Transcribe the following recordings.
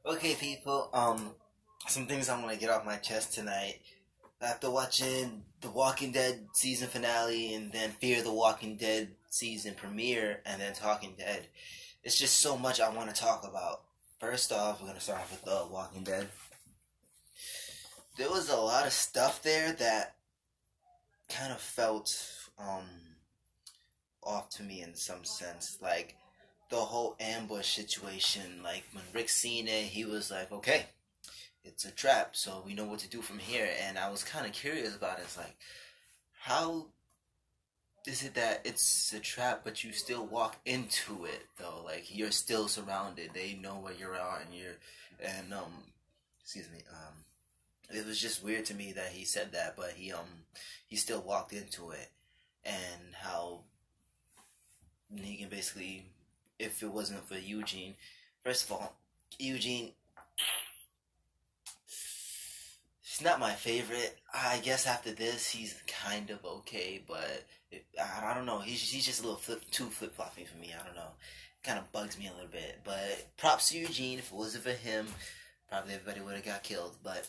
Okay, people. Some things I'm gonna get off my chest tonight. After watching The Walking Dead season finale and then Fear the Walking Dead season premiere and then Talking Dead, it's just so much I want to talk about. First off, we're gonna start off with The Walking Dead. There was a lot of stuff there that kind of felt um off to me in some sense, like the whole ambush situation. Like when Rick seen it, he was like, "Okay, it's a trap, so we know what to do from here." And I was kind of curious about it. It's like, how is it that it's a trap, but you still walk into it though? Like you're still surrounded. They know where you're at, and excuse me. It was just weird to me that he said that, but he still walked into it, and how Negan basically, if it wasn't for Eugene, first of all, Eugene, he's not my favorite. I guess after this, he's kind of okay, but I don't know. He's just a little too flip floppy for me. I don't know. Kind of bugs me a little bit. But props to Eugene. If it wasn't for him, probably everybody would have got killed. But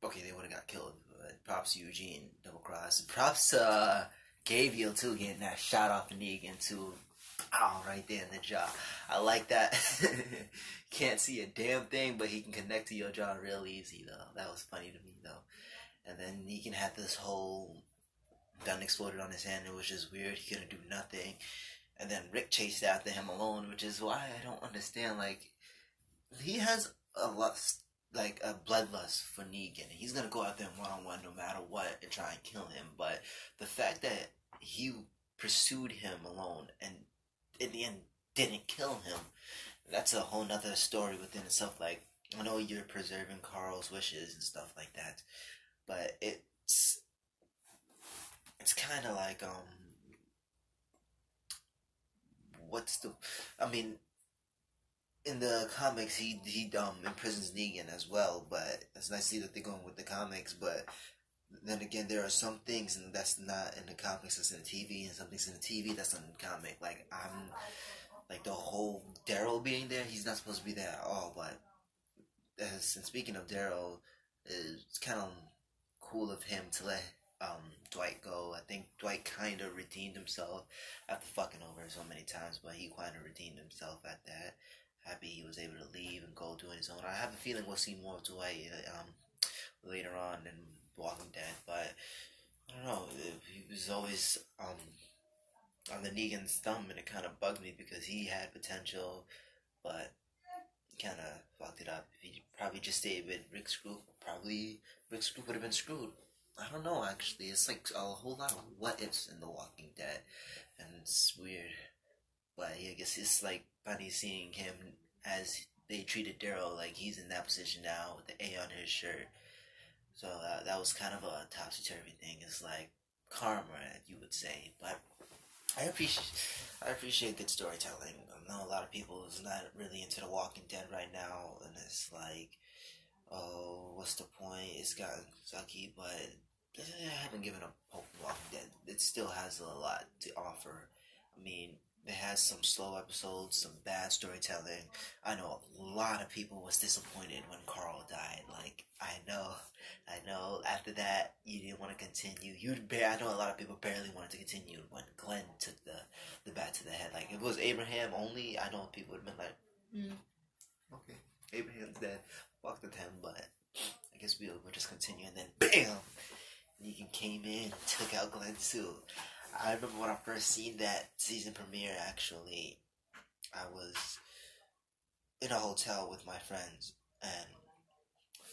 okay, they would have got killed. But props to Eugene, double cross. Props to Gabriel too, getting that shot off the Negan too. Ow, right there in the jaw. I like that. Can't see a damn thing, but he can connect to your jaw real easy, though. That was funny to me, though. And then Negan had this whole gun exploded on his hand. It was just weird. He couldn't do nothing. And then Rick chased after him alone, which is why I don't understand. Like, he has a lust, like a bloodlust for Negan. He's gonna go out there one-on-one no matter what and try and kill him. But the fact that he pursued him alone and in the end didn't kill him, that's a whole nother story within itself. Like, I know you're preserving Carl's wishes and stuff like that, but it's kind of like what's the I mean, in the comics he imprisons Negan as well, but it's nice to see that they're going with the comics. But then again, there are some things and that's not in the comics that's in the TV, and some things in the TV that's not in the comic. Like the whole Daryl being there, he's not supposed to be there at all. But and speaking of Daryl, it's kind of cool of him to let Dwight go. I think Dwight kind of redeemed himself after fucking over so many times, but he kind of redeemed himself at that. Happy he was able to leave and go doing his own. I have a feeling we'll see more of Dwight later on in Walking Dead, but I don't know. He was always on the Negan's thumb, and it kind of bugged me because he had potential, but kind of fucked it up. If he probably just stayed with Rick's group, probably Rick's group would have been screwed. I don't know, actually. It's like a whole lot of what ifs in The Walking Dead, and it's weird. But yeah, I guess it's like funny seeing him as they treated Daryl like he's in that position now with the A on his shirt. So that was kind of a topsy-turvy thing. It's like karma, you would say. But I appreciate good storytelling. I know a lot of people is not really into The Walking Dead right now, and it's like, oh, what's the point? It's gotten sucky, but I haven't given up hope on Walking Dead. It still has a lot to offer. I mean, it has some slow episodes, some bad storytelling. I know a lot of people was disappointed when Carl died. Like, I know. After that, you didn't want to continue. I know a lot of people barely wanted to continue when Glenn took the bat to the head. Like, if it was Abraham only, I know people would have been like, okay, Abraham's dead. Fuck with him, but I guess we'll just continue. And then, bam! Negan came in and took out Glenn too. I remember when I first seen that season premiere, actually, I was in a hotel with my friends, and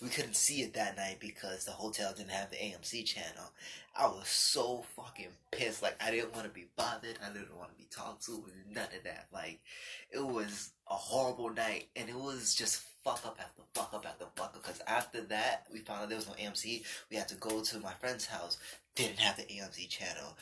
we couldn't see it that night because the hotel didn't have the AMC channel. I was so fucking pissed. Like, I didn't want to be bothered. I didn't want to be talked to. None of that. Like, it was a horrible night. And it was just fuck up after fuck up after fuck up. Because after that, we found out there was no AMC. We had to go to my friend's house. Didn't have the AMC channel.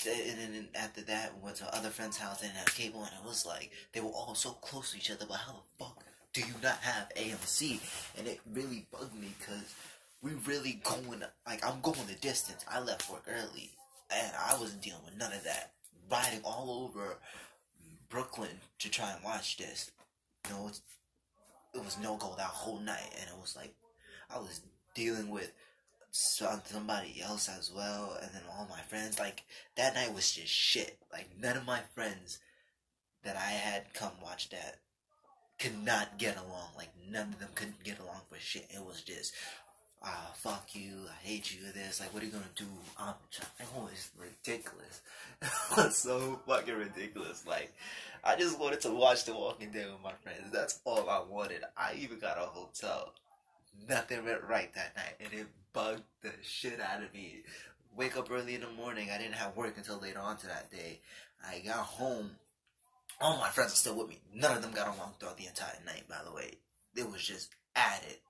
And then after that, we went to our other friend's house. They didn't have cable. And it was like, they were all so close to each other. But how the fuck do you not have AMC? And it really bugged me because we really going, like, I'm going the distance. I left work early and I wasn't dealing with none of that. Riding all over Brooklyn to try and watch this. You know, it was no go that whole night, and it was like I was dealing with somebody else as well, and then all my friends. Like that night was just shit. Like none of my friends that I had come watch that could not get along. Like none of them couldn't get along for shit. It was just fuck you, I hate you, this, like, what are you gonna do? It was ridiculous. It was so fucking ridiculous. Like, I just wanted to watch The Walking Dead with my friends. That's all I wanted. I even got a hotel. Nothing went right that night, and it bugged the shit out of me. Wake up early in the morning. I didn't have work until later on to that day. I got home. All my friends are still with me. None of them got along throughout the entire night, by the way. It was just at it.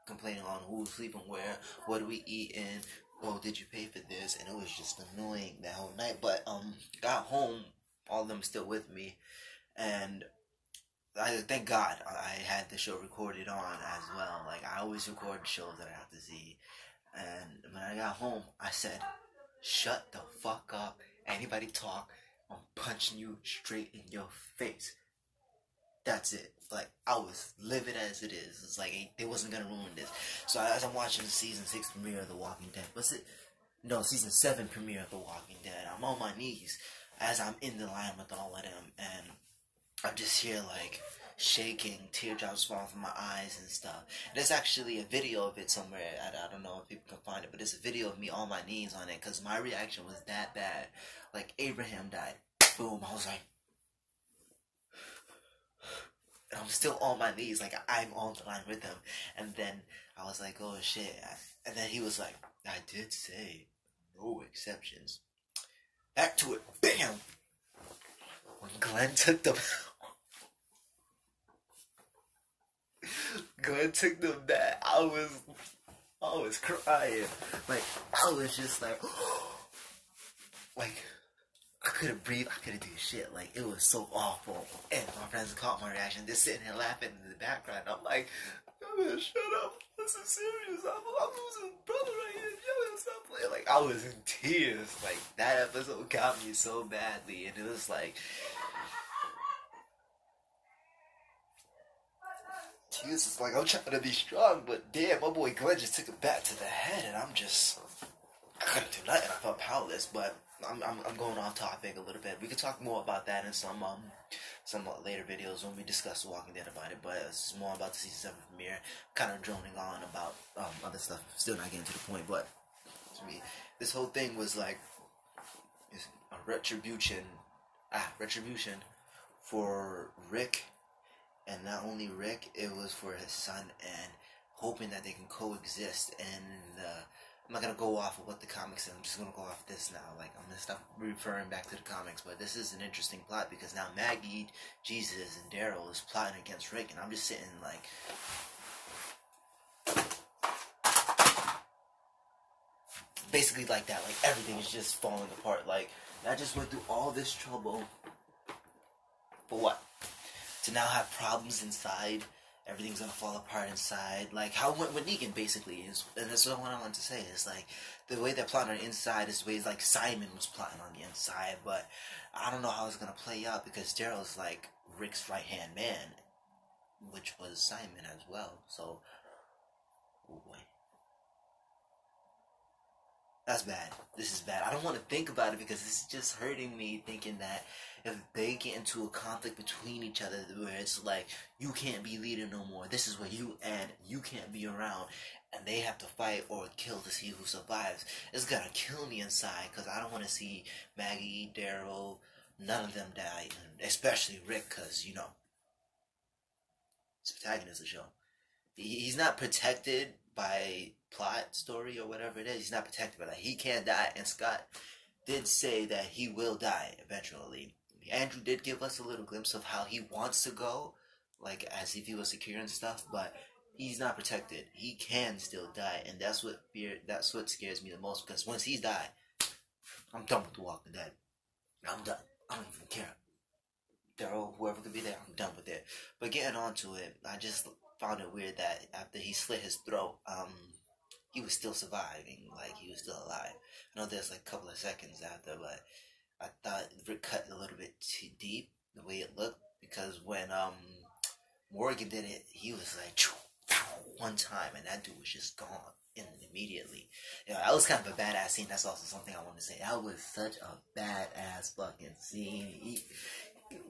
Complaining on who was sleeping where, what do we eat in, oh, did you pay for this? And it was just annoying that whole night. But got home, all of them still with me, and I thank God I had the show recorded on as well. Like I always record shows that I have to see. And when I got home, I said, "Shut the fuck up! Anybody talk, I'm punching you straight in your face." That's it. Like, I was livid as it is. It's like, they wasn't gonna ruin this. So as I'm watching the season 6 premiere of The Walking Dead, no, season 7 premiere of The Walking Dead, I'm on my knees as I'm in the line with all of them, and I'm just here, like, shaking, teardrops falling from my eyes and stuff. There's actually a video of it somewhere. I don't know if people can find it, but there's a video of me on my knees on it, because my reaction was that bad. Like, Abraham died. Boom, I was like, and I'm still on my knees, like I'm on the line with him. And then I was like, oh shit. And then he was like, I did say no exceptions. Back to it. Bam! When Glenn took the bat, I was crying. Like, I was just like, like, I couldn't breathe, I couldn't do shit. Like, it was so awful. And my friends caught my reaction. They're sitting there laughing in the background. I'm like, man, shut up. This is serious. I'm losing brother right here. Yo, stop playing. Like, I was in tears. Like, that episode got me so badly. And it was like, Jesus, like, I'm trying to be strong, but damn, my boy Glenn just took it back to the head, and I couldn't do nothing. I felt powerless, but I'm going off topic a little bit. We could talk more about that in some later videos when we discuss The Walking Dead about it, but it's more about the season 7 premiere. Kind of droning on about other stuff. Still not getting to the point, but to me, this whole thing was like a retribution for Rick, and not only Rick, it was for his son, and hoping that they can coexist. And I'm not going to go off of what the comics said. I'm just going to go off this now. Like, I'm going to stop referring back to the comics. But this is an interesting plot because now Maggie, Jesus, and Daryl is plotting against Rick. And I'm just sitting like, basically like that. Like, everything is just falling apart. Like, I just went through all this trouble for what? To now have problems inside. Everything's gonna fall apart inside. Like how with Negan basically is, and that's what I want to say. Is like the way they're plotting on the inside is the way like Simon was plotting on the inside. But I don't know how it's gonna play out because Daryl's like Rick's right hand man, which was Simon as well. So, oh boy, that's bad. This is bad. I don't want to think about it because it's just hurting me thinking that if they get into a conflict between each other where it's like, you can't be leader no more, this is where you end, you can't be around, and they have to fight or kill to see who survives, it's gonna kill me inside because I don't want to see Maggie, Daryl, none of them die, especially Rick because, you know, it's protagonist of the show. He's not protected by plot, story, or whatever it is. He's not protected by that. He can't die, and Scott did say that he will die eventually. Andrew did give us a little glimpse of how he wants to go, like as if he was secure and stuff, but he's not protected. He can still die, and that's what scares me the most, because once he's died, I'm done with The Walking Dead. I'm done. I don't even care. Daryl, whoever could be there, I'm done with it. But getting on to it, I just found it weird that after he slit his throat, he was still surviving, like he was still alive. I know there's like a couple of seconds after, but I thought Rick cut a little bit too deep the way it looked, because when Morgan did it. He was like one time, and that dude was just gone immediately. That was kind of a badass scene. That's also something I want to say. That was such a badass fucking scene.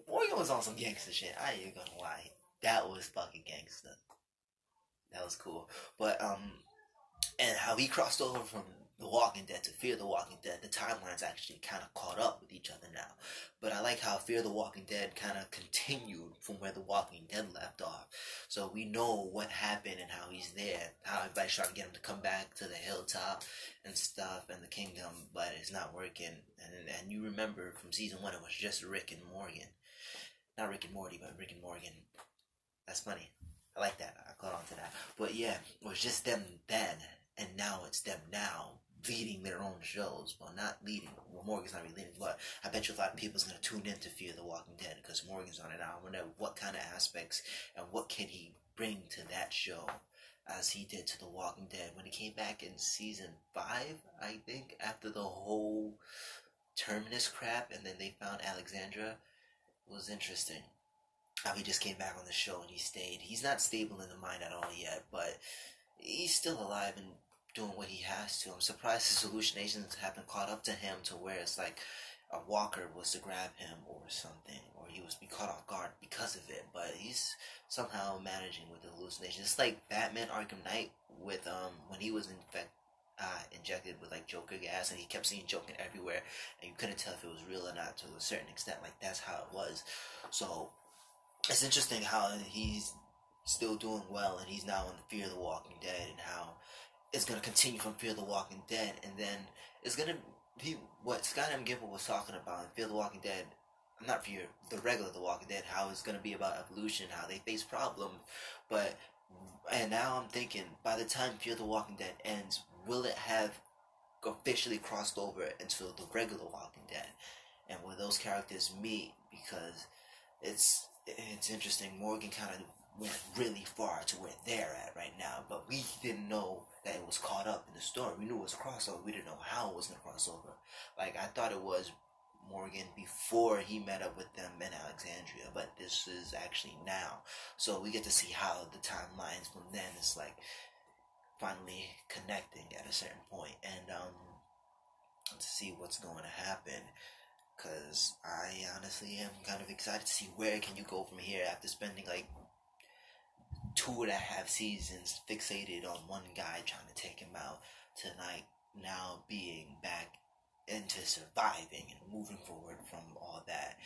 Morgan was on some gangster shit. I ain't gonna lie. That was fucking gangster. That was cool. But and how he crossed over from The Walking Dead to Fear the Walking Dead, the timelines actually kind of caught up with each other now. But I like how Fear the Walking Dead kind of continued from where The Walking Dead left off. So we know what happened and how he's there, how everybody's trying to get him to come back to the hilltop and stuff and the kingdom, but it's not working. And you remember from season 1, it was just Rick and Morgan. Not Rick and Morty, but Rick and Morgan. That's funny. I like that. I caught on to that. But yeah, it was just them then, and now it's them now leading their own shows. Well, not leading. Well, Morgan's not really leading, but I bet you a lot of people's gonna tune in to Fear the Walking Dead because Morgan's on it now. I wonder what kind of aspects and what can he bring to that show as he did to The Walking Dead when he came back in season 5, I think, after the whole Terminus crap, and then they found Alexandra. It was interesting how he just came back on the show and he stayed. He's not stable in the mind at all yet, but he's still alive and doing what he has to. I'm surprised his hallucinations haven't caught up to him to where it's like a walker was to grab him or something, or he was be caught off guard because of it. But he's somehow managing with the hallucinations. It's like Batman Arkham Knight with when he was injected with like Joker gas, and he kept seeing Joker everywhere, and you couldn't tell if it was real or not to a certain extent. Like that's how it was. So it's interesting how he's still doing well, and he's now on the Fear the Walking Dead, and how it's gonna continue from Fear the Walking Dead, and then it's gonna be what Scott M. Gimple was talking about in Fear the Walking Dead. Not Fear, the regular The Walking Dead. How it's gonna be about evolution, how they face problems, but and now I'm thinking by the time Fear the Walking Dead ends, will it have officially crossed over into the regular Walking Dead, and will those characters meet? Because it's interesting. Morgan kind of went really far to where they're at right now, but we didn't know that it was caught up in the story. We knew it was a crossover. We didn't know how it was going to cross over. Like, I thought it was Morgan before he met up with them in Alexandria, but this is actually now. So we get to see how the timelines from then is like finally connecting at a certain point, and to see what's going to happen. Because I honestly am kind of excited to see where can you go from here after spending like 2.5 seasons fixated on one guy trying to take him out to like now being back into surviving and moving forward from all that.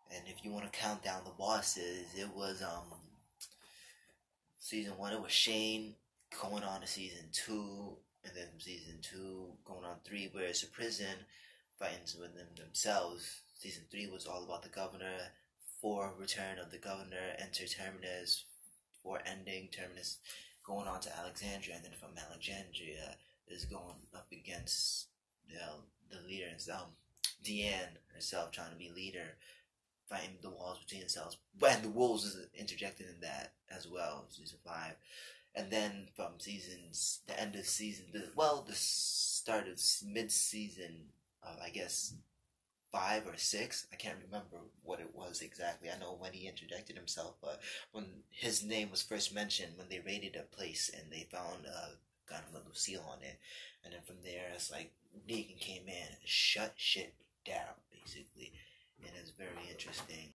And if you want to count down the bosses, it was season 1 it was Shane going on to season 2, and then from season 2 going on 3 where it's a prison fighting with them themselves. Season 3 was all about the governor. 4, return of the governor, enter Terminus. 4, ending Terminus, going on to Alexandria, and then from Alexandria is going up against the leader herself, Deanne herself, trying to be leader, fighting the walls between themselves. And the wolves is interjected in that as well, season 5. And then from the end of season, the start of mid-season, I guess 5 or 6, I can't remember what it was exactly. I know when he interjected himself, but when his name was first mentioned, when they raided a place and they found a gun with Lucille on it, and then from there it's like Negan came in and shut shit down basically, and it's very interesting